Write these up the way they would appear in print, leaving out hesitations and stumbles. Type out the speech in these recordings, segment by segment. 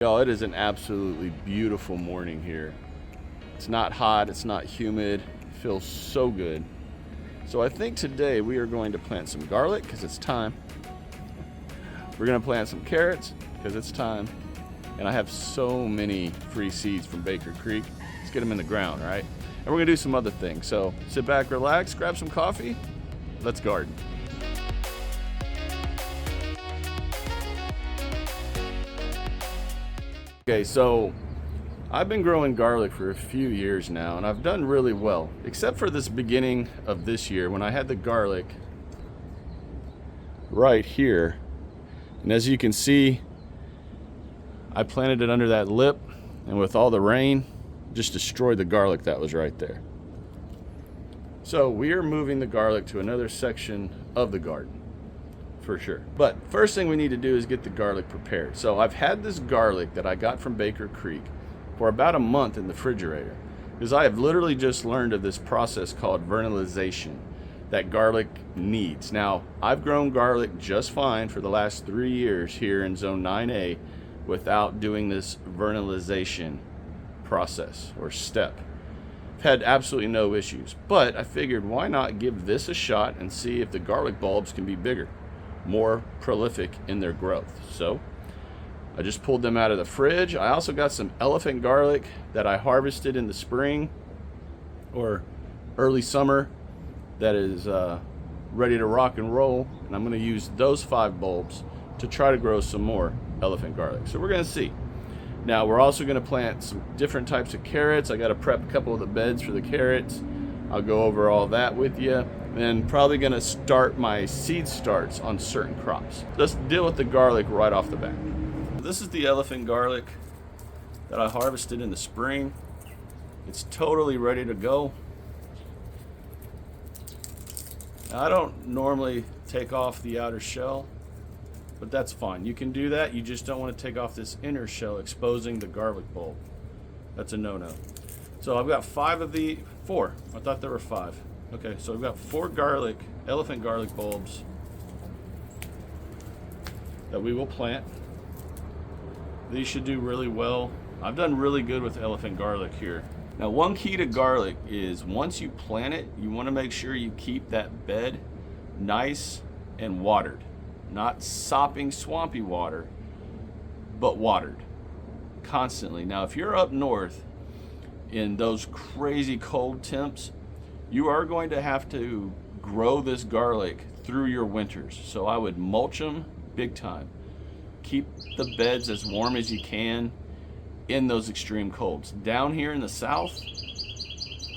Y'all, it is an absolutely beautiful morning here. It's not hot, it's not humid, it feels so good. So I think today we are going to plant some garlic because it's time. We're going to plant some carrots because it's time. And I have so many free seeds from Baker Creek. Let's get them in the ground, right? And we're going to do some other things. So sit back, relax, grab some coffee. Let's garden. Okay, so I've been growing garlic for a few years now, and I've done really well, except for this beginning of this year when I had the garlic right here. And as you can see, I planted it under that lip, and with all the rain, just destroyed the garlic that was right there. So we are moving the garlic to another section of the garden. For sure. But first thing we need to do is get the garlic prepared. So I've had this garlic that I got from Baker Creek for about a month in the refrigerator because I have literally just learned of this process called vernalization that garlic needs. Now, I've grown garlic just fine for the last 3 years here in zone 9A without doing this vernalization process or step. I've had absolutely no issues, but I figured why not give this a shot and see if the garlic bulbs can be bigger, more prolific in their growth. So I just pulled them out of the fridge. I also got some elephant garlic that I harvested in the spring or early summer that is ready to rock and roll, and I'm going to use those 5 bulbs to try to grow some more elephant garlic. So we're going to see. Now we're also going to plant some different types of carrots. I got to prep a couple of the beds for the carrots. I'll go over all that with you. And probably going to start my seed starts on certain crops. Let's deal with the garlic right off the bat. This is the elephant garlic that I harvested in the spring. It's totally ready to go. Now, I don't normally take off the outer shell, but that's fine. You can do that. You just don't want to take off this inner shell, exposing the garlic bulb. That's a no-no. So I've got 4. I thought there were 5. Okay, so we've got 4 elephant garlic bulbs that we will plant. These should do really well. I've done really good with elephant garlic here. Now, one key to garlic is once you plant it, you want to make sure you keep that bed nice and watered. Not sopping, swampy water, but watered constantly. Now, if you're up north in those crazy cold temps, you are going to have to grow this garlic through your winters. So I would mulch them big time. Keep the beds as warm as you can in those extreme colds. Down here in the south,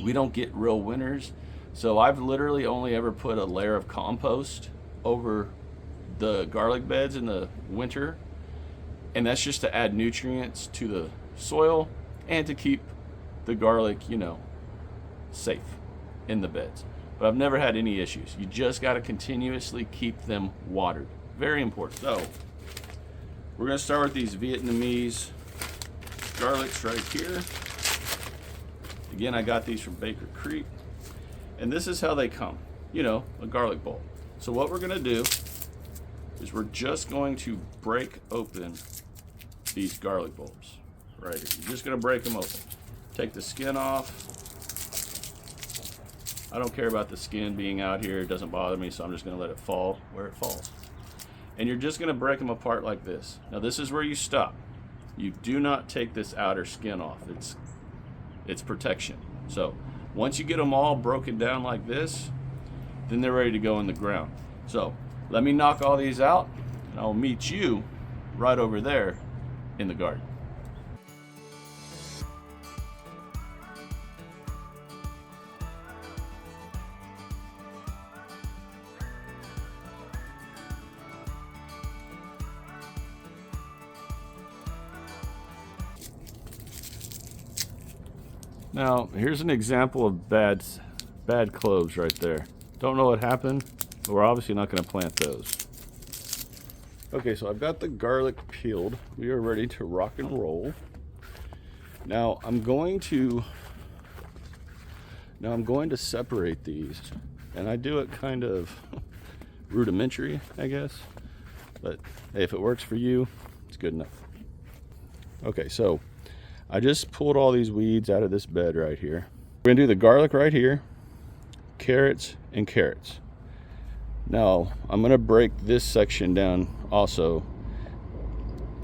we don't get real winters. So I've literally only ever put a layer of compost over the garlic beds in the winter. And that's just to add nutrients to the soil and to keep the garlic, safe in the beds. But I've never had any issues. You just got to continuously keep them watered. Very important. So we're going to start with these Vietnamese garlics right here. Again, I got these from Baker Creek. And this is how they come, a garlic bulb. So what we're going to do is we're just going to break open these garlic bulbs right here. You're just going to break them open. Take the skin off. I don't care about the skin being out here. It doesn't bother me, so I'm just going to let it fall where it falls. And you're just going to break them apart like this. Now, this is where you stop. You do not take this outer skin off. It's protection. So once you get them all broken down like this, then they're ready to go in the ground. So let me knock all these out, and I'll meet you right over there in the garden. Now, here's an example of bad cloves right there. Don't know what happened, but we're obviously not going to plant those. Okay, so I've got the garlic peeled. We are ready to rock and roll. Now I'm going to separate these, and I do it kind of rudimentary, I guess. But hey, if it works for you, it's good enough. Okay, so I just pulled all these weeds out of this bed right here. We're gonna do the garlic right here, carrots and carrots. Now, I'm gonna break this section down also,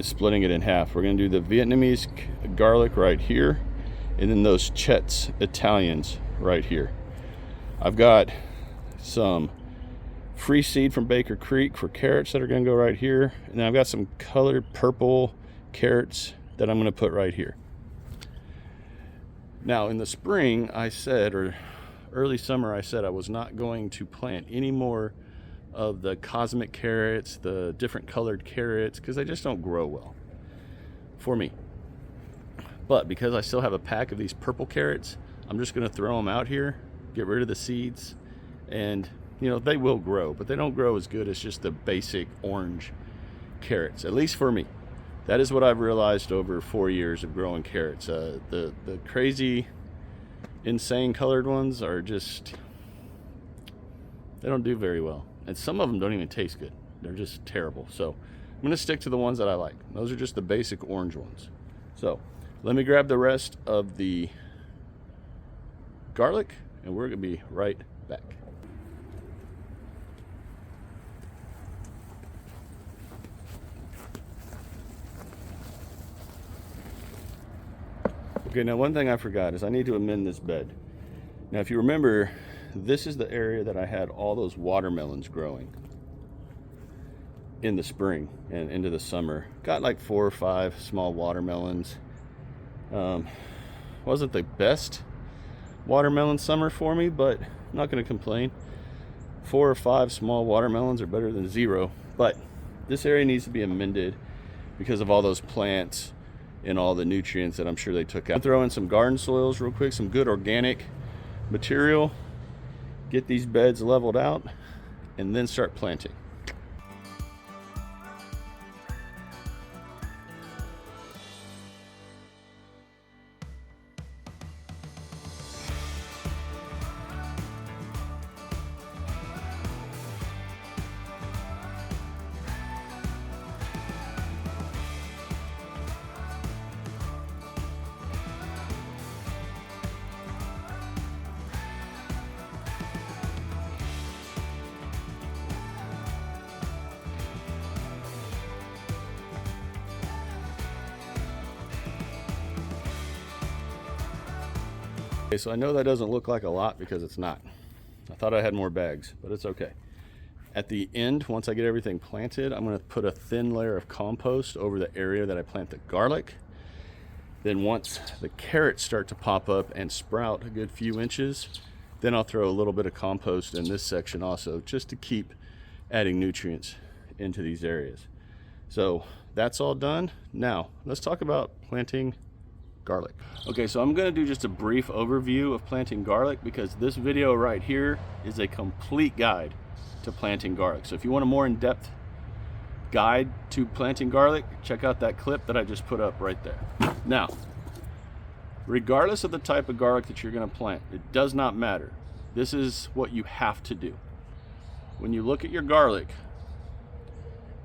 splitting it in half. We're gonna do the Vietnamese garlic right here, and then those Chet's Italians right here. I've got some free seed from Baker Creek for carrots that are gonna go right here, and then I've got some colored purple carrots that I'm gonna put right here. Now, in the spring, I said, or early summer, I said I was not going to plant any more of the cosmic carrots, the different colored carrots, because they just don't grow well for me. But because I still have a pack of these purple carrots, I'm just going to throw them out here, get rid of the seeds, and you know, they will grow, but they don't grow as good as just the basic orange carrots, at least for me. That is what I've realized over 4 years of growing carrots. The crazy, insane colored ones are just, they don't do very well. And some of them don't even taste good. They're just terrible. So I'm gonna stick to the ones that I like. Those are just the basic orange ones. So let me grab the rest of the garlic and we're gonna be right back. Okay, now one thing I forgot is I need to amend this bed. Now if you remember, this is the area that I had all those watermelons growing in the spring and into the summer. Got like 4 or 5 small watermelons. Wasn't the best watermelon summer for me, but I'm not going to complain. 4 or 5 small watermelons are better than 0. But this area needs to be amended because of all those plants and all the nutrients that I'm sure they took out. I'll throw in some garden soils real quick, some good organic material. Get these beds leveled out and then start planting. Okay, so I know that doesn't look like a lot because it's not. I thought I had more bags, but it's okay. At the end, once I get everything planted, I'm gonna put a thin layer of compost over the area that I plant the garlic. Then once the carrots start to pop up and sprout a good few inches, then I'll throw a little bit of compost in this section also, just to keep adding nutrients into these areas. So that's all done. Now, let's talk about planting garlic. Okay, so I'm gonna do just a brief overview of planting garlic because this video right here is a complete guide to planting garlic. So if you want a more in-depth guide to planting garlic, check out that clip that I just put up right there. Now, regardless of the type of garlic that you're gonna plant, it does not matter. This is what you have to do. When you look at your garlic,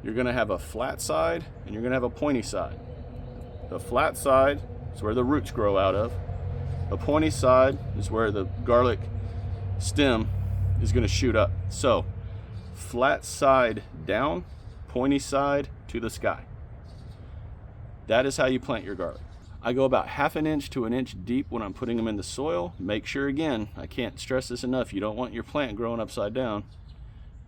you're gonna have a flat side and you're gonna have a pointy side. The flat side is where the roots grow out of. The pointy side is where the garlic stem is going to shoot up. So flat side down, pointy side to the sky. That is how you plant your garlic. I go about 1/2 inch to 1 inch deep when I'm putting them in the soil. Make sure, again, I can't stress this enough, you don't want your plant growing upside down.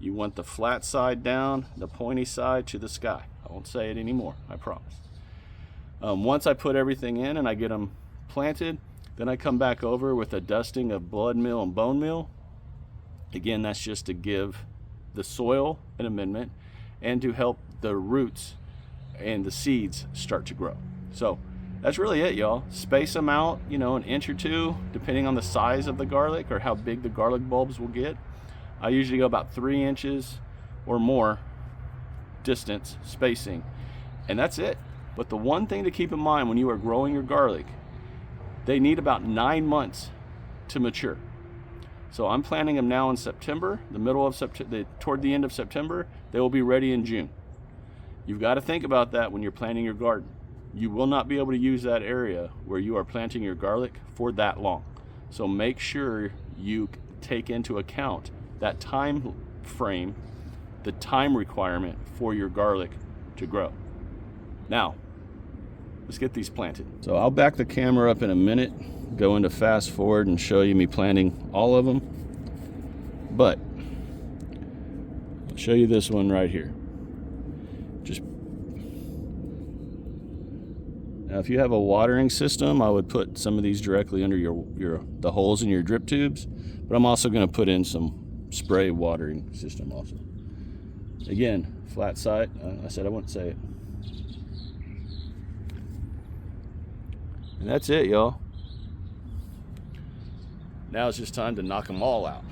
You want the flat side down, the pointy side to the sky. I won't say it anymore, I promise. Once I put everything in and I get them planted, then I come back over with a dusting of blood meal and bone meal. Again, that's just to give the soil an amendment and to help the roots and the seeds start to grow. So that's really it, y'all. Space them out, you know, 1 inch or 2, depending on the size of the garlic or how big the garlic bulbs will get. I usually go about 3 inches or more distance spacing, and that's it. But the one thing to keep in mind when you are growing your garlic, they need about 9 months to mature. So I'm planting them now in September, the middle of September, toward the end of September. They will be ready in June. You've got to think about that when you're planting your garden. you will not be able to use that area where you are planting your garlic for that long. So make sure you take into account that time frame, the time requirement for your garlic to grow. Now, let's get these planted. So I'll back the camera up in a minute, go into fast forward and show you me planting all of them. But I'll show you this one right here. Now, if you have a watering system, I would put some of these directly under the holes in your drip tubes, but I'm also going to put in some spray watering system also. Again, flat side. I said I wouldn't say it. And that's it, y'all. Now it's just time to knock them all out.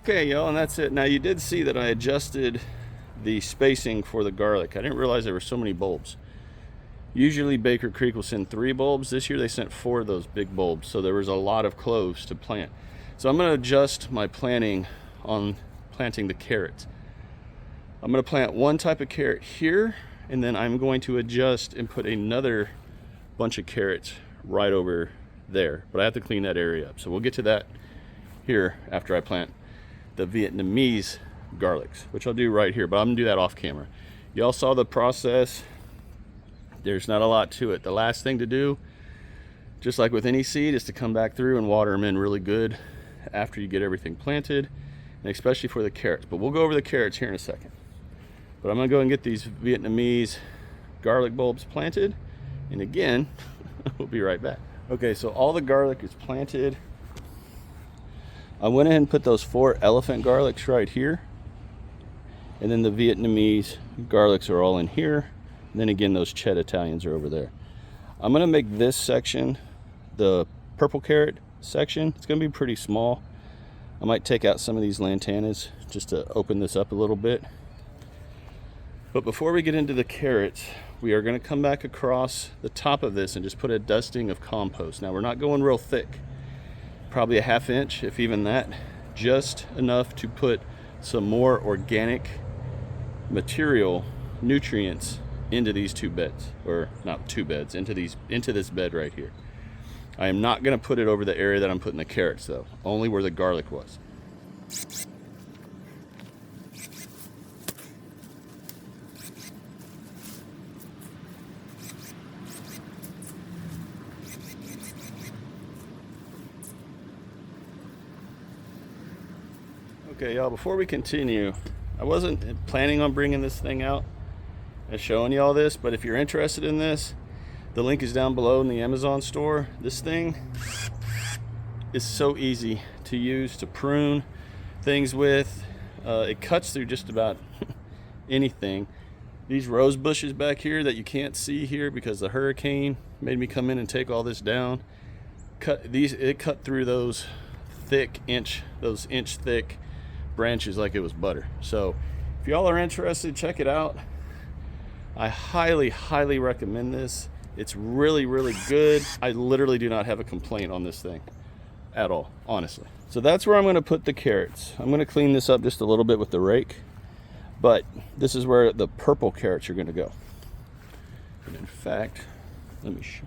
Okay, y'all, and that's it. Now, you did see that I adjusted the spacing for the garlic. I didn't realize there were so many bulbs. Usually Baker Creek will send 3 bulbs. This year they sent 4 of those big bulbs, so there was a lot of cloves to plant. So I'm going to adjust my planting on planting the carrots. I'm going to plant one type of carrot here, and then I'm going to adjust and put another bunch of carrots right over there. But I have to clean that area up. So we'll get to that here after I plant the Vietnamese garlics, which I'll do right here, but I'm gonna do that off camera. Y'all saw the process. There's not a lot to it. The last thing to do, just like with any seed, is to come back through and water them in really good after you get everything planted, and especially for the carrots. But we'll go over the carrots here in a second. But I'm gonna go and get these Vietnamese garlic bulbs planted, and again, we'll be right back. Okay, so all the garlic is planted. I went ahead and put those 4 elephant garlics right here, and then the Vietnamese garlics are all in here, and then again those Chet Italians are over there. I'm gonna make this section the purple carrot section. It's gonna be pretty small. I might take out some of these lantanas just to open this up a little bit. But before we get into the carrots, we are gonna come back across the top of this and just put a dusting of compost. Now, we're not going real thick. Probably a 1/2 inch, if even that, just enough to put some more organic material, nutrients into these 2 beds, or not 2 beds, into this bed right here. I am not going to put it over the area that I'm putting the carrots though, only where the garlic was. Okay, y'all, before we continue, I wasn't planning on bringing this thing out and showing you all this, but if you're interested in this, the link is down below in the Amazon store. This thing is so easy to use to prune things with. It cuts through just about anything. These rose bushes back here that you can't see here because the hurricane made me come in and take all this down. It cut through those inch thick branches like it was butter. So if y'all are interested, check it out. I highly recommend this. It's really good. I literally do not have a complaint on this thing at all, honestly. So that's where I'm going to put the carrots. I'm going to clean this up just a little bit with the rake, but this is where the purple carrots are going to go. And in fact, let me show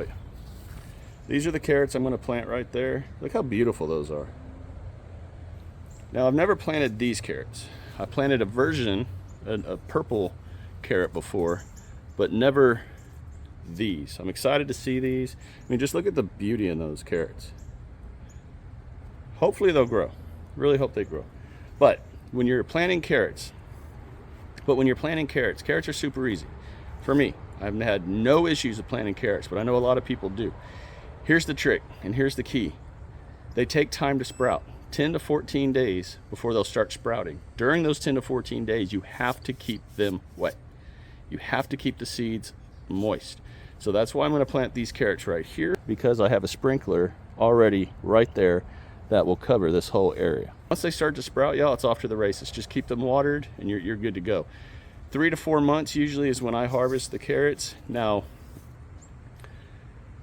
you. These are the carrots I'm going to plant right there. Look how beautiful those are. Now, I've never planted these carrots. I planted a version, a purple carrot before, but never these. I'm excited to see these. I mean, just look at the beauty in those carrots. Hopefully they'll grow. Really hope they grow. But when you're planting carrots, carrots are super easy. For me, I've had no issues with planting carrots, but I know a lot of people do. Here's the trick, and here's the key. They take time to sprout, 10 to 14 days before they'll start sprouting. During those 10 to 14 days, you have to keep them wet. You have to keep the seeds moist. So that's why I'm going to plant these carrots right here, because I have a sprinkler already right there that will cover this whole area. Once they start to sprout, y'all, it's off to the races. Just keep them watered and you're good to go. 3 to 4 months usually is when I harvest the carrots. Now,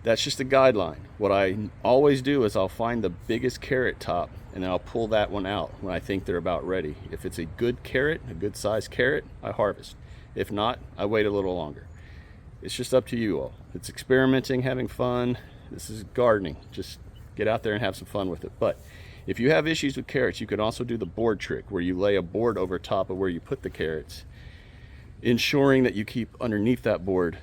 that's just a guideline. What I always do is I'll find the biggest carrot top and then I'll pull that one out when I think they're about ready. If it's a good carrot, a good sized carrot, I harvest. If not, I wait a little longer. It's just up to you all. It's experimenting, having fun. This is gardening. Just get out there and have some fun with it. But if you have issues with carrots, you can also do the board trick where you lay a board over top of where you put the carrots, ensuring that you keep underneath that board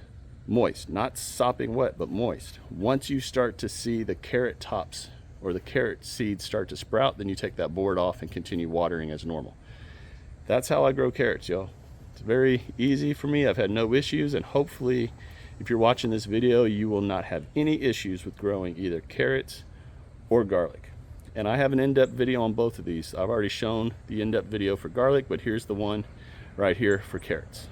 moist, not sopping wet, but moist. Once you start to see the carrot tops or the carrot seeds start to sprout, then you take that board off and continue watering as normal. That's how I grow carrots, y'all. It's very easy for me. I've had no issues, and hopefully if you're watching this video, you will not have any issues with growing either carrots or garlic. And I have an in-depth video on both of these. I've already shown the in-depth video for garlic, but here's the one right here for carrots.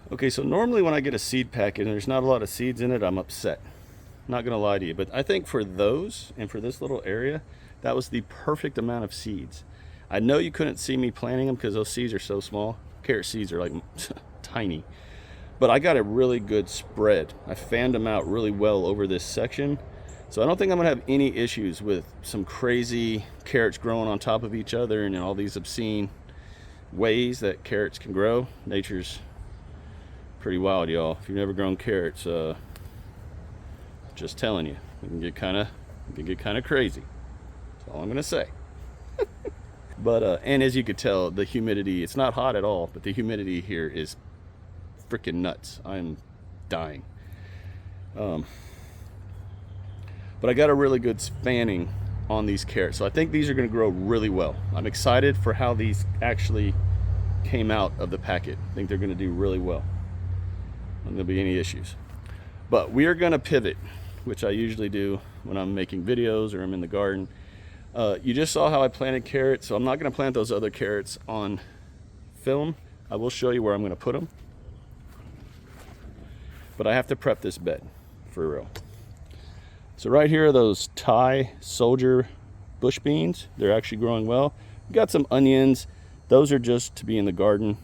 Okay, so normally when I get a seed packet and there's not a lot of seeds in it, I'm upset. Not gonna lie to you, but I think for those and for this little area, that was the perfect amount of seeds. I know you couldn't see me planting them because those seeds are so small. Carrot seeds are like tiny, but I got a really good spread. I fanned them out really well over this section. So I don't think I'm gonna have any issues with some crazy carrots growing on top of each other and in all these obscene ways that carrots can grow. Nature's pretty wild, y'all. If you've never grown carrots, just telling you, it can get kind of crazy. That's all I'm gonna say. But and as you could tell, the humidity, it's not hot at all, but the humidity here is freaking nuts. I'm dying. But I got a really good fanning on these carrots, so I think these are going to grow really well. I'm excited for how these actually came out of the packet. I think they're going to do really well. Not going to be any issues. But we are going to pivot, which I usually do when I'm making videos or I'm in the garden. You just saw how I planted carrots, so I'm not going to plant those other carrots on film. I will show you where I'm going to put them. But I have to prep this bed for real. So right here are those Thai soldier bush beans. They're actually growing well. We've got some onions. Those are just to be in the garden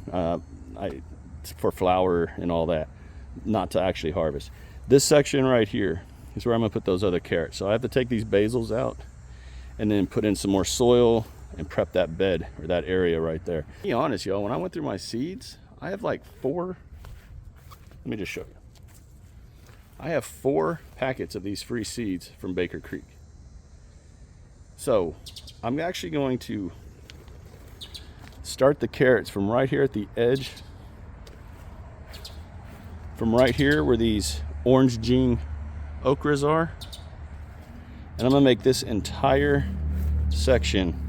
for flower and all that, not to actually harvest. This section right here is where I'm gonna put those other carrots. So I have to take these basils out and then put in some more soil and prep that bed or that area right there. To be honest, y'all, when I went through my seeds, I have like 4, let me just show you. I have 4 packets of these free seeds from Baker Creek. So I'm actually going to start the carrots from right here at the edge, from right here where these orange Jing okras are, and I'm gonna make this entire section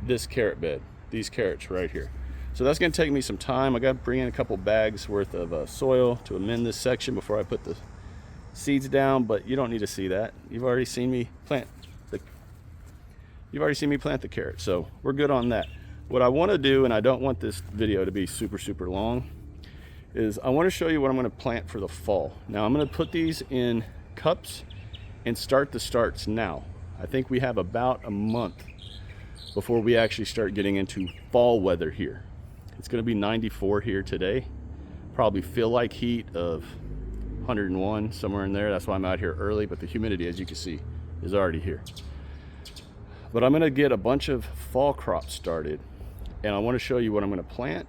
this carrot bed, these carrots right here. So that's going to take me some time. I got to bring in a couple bags worth of soil to amend this section before I put the seeds down, but you don't need to see that. You've already seen me plant the carrot, so we're good on that. What I want to do, and I don't want this video to be super long, is I want to show you what I'm going to plant for the fall. Now I'm going to put these in cups and start the starts now. I think we have about a month before we actually start getting into fall weather here. It's going to be 94 here today. Probably feel like heat of 101, somewhere in there. That's why I'm out here early, but the humidity, as you can see, is already here. But I'm going to get a bunch of fall crops started, and I want to show you what I'm going to plant,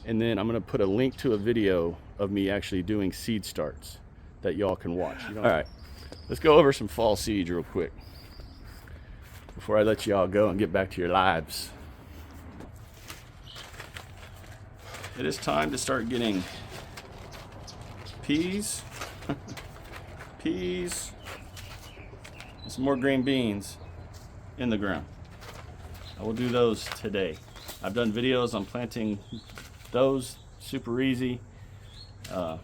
and then I'm going to put a link to a video of me actually doing seed starts that y'all can watch. All right, Let's go over some fall seeds real quick before I let you all go and get back to your lives. It is time to start getting peas, peas, and some more green beans in the ground. I will do those today. I've done videos on planting those, super easy. They're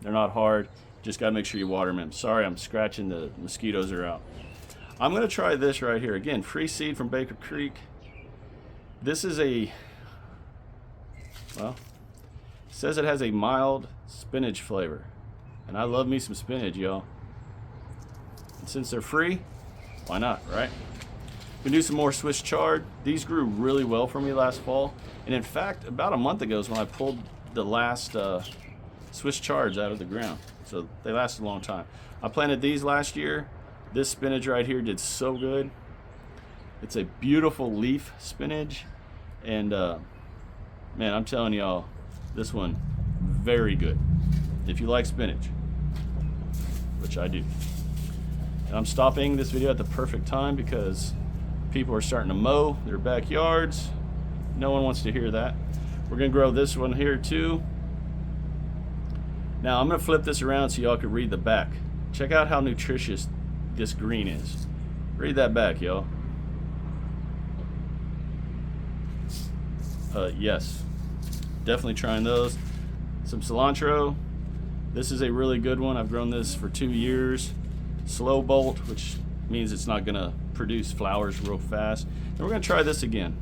not hard. Just gotta make sure you water them. I'm sorry, I'm scratching, the mosquitoes are out. I'm gonna try this right here. Again, free seed from Baker Creek. This is a, well, it says it has a mild spinach flavor. And I love me some spinach, y'all. And since they're free, why not, right? We do some more Swiss chard. These grew really well for me last fall. And in fact, about a month ago is when I pulled the last Swiss chards out of the ground. So they lasted a long time. I planted these last year. This spinach right here did so good. It's a beautiful leaf spinach. And man, I'm telling y'all, this one, very good. If you like spinach, which I do. And I'm stopping this video at the perfect time because people are starting to mow their backyards. No one wants to hear that. We're gonna grow this one here too. Now I'm gonna flip this around so y'all can read the back. Check out how nutritious this green is. Read that back, y'all. Yes, definitely trying those. Some cilantro. This is a really good one. I've grown this for 2 years. Slow bolt, which means it's not gonna produce flowers real fast. And we're gonna try this again.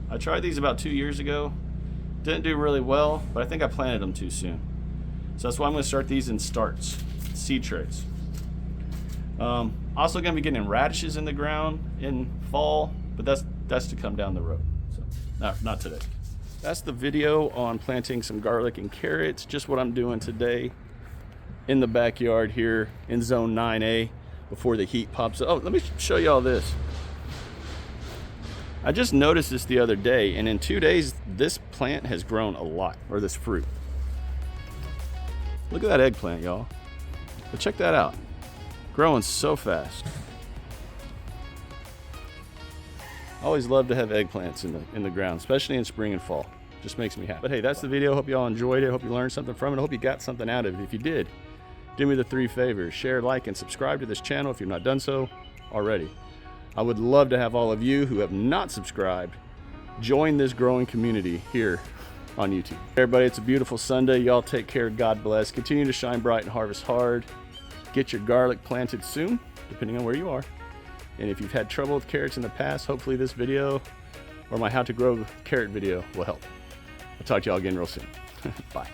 I tried these about 2 years ago. Didn't do really well, but I think I planted them too soon. So that's why I'm gonna start these in starts, seed trays. Also gonna be getting radishes in the ground in fall, but that's to come down the road. So not today. That's the video on planting some garlic and carrots, just what I'm doing today in the backyard here in zone 9A before the heat pops up. Oh, let me show you all this. I just noticed this the other day, and in 2 days, this plant has grown a lot, or this fruit. Look at that eggplant, y'all. But check that out. Growing so fast. I always love to have eggplants in the ground, especially in spring and fall. Just makes me happy. But hey, that's the video. Hope you all enjoyed it. Hope you learned something from it. Hope you got something out of it. If you did, do me the 3 favors. Share, like, and subscribe to this channel if you've not done so already. I would love to have all of you who have not subscribed join this growing community here on YouTube. Everybody, it's a beautiful Sunday. Y'all take care. God bless. Continue to shine bright and harvest hard. Get your garlic planted soon, depending on where you are. And if you've had trouble with carrots in the past, hopefully this video or my how to grow carrot video will help. I'll talk to y'all again real soon. Bye.